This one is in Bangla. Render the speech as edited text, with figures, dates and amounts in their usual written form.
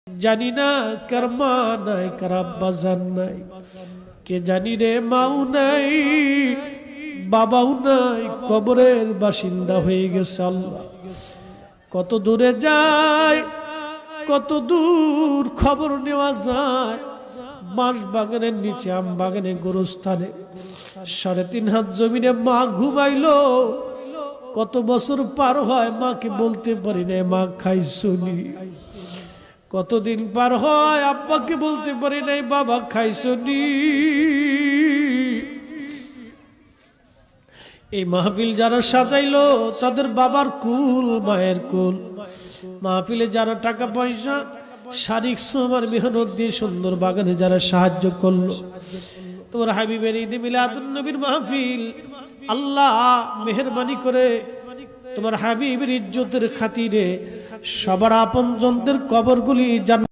জানি না কার মা নাই, কার আব্বা জান নাই, কে জানি রে মাও নাই বাবাও নাই, কবরের বাসিন্দা হয়ে গেছে। আল্লাহ কত দূরে যায়, কত দূর খবর নেওয়া যায়। বাঁশ বাগানের নিচে, আম বাগানে, গোরস্থানে 3.5 হাত জমিনে মা ঘুমাইলো। কত বছর পার হয় মাকে বলতে পারি না মা খাইছনি। কতদিন পার হয় আব্বাকে বলতে পারি নাই বাবা খাইছনি। এই মাহফিল যারা সাজাইলো তাদের বাবার কুল, মায়ের কুল। মাহফিলে যারা টাকা পয়সা, শারীরিক শ্রম আর মেহনত দিয়ে সুন্দর বাগানে যারা সাহায্য করলো, তোমার হাবিবের ঈদে মিলাদুন নবীর মাহফিল, আল্লাহ মেহেরবানি করে তোমার হাবিবের ইজ্জতের খাতিরে সবার আপনজনদের কবরগুলি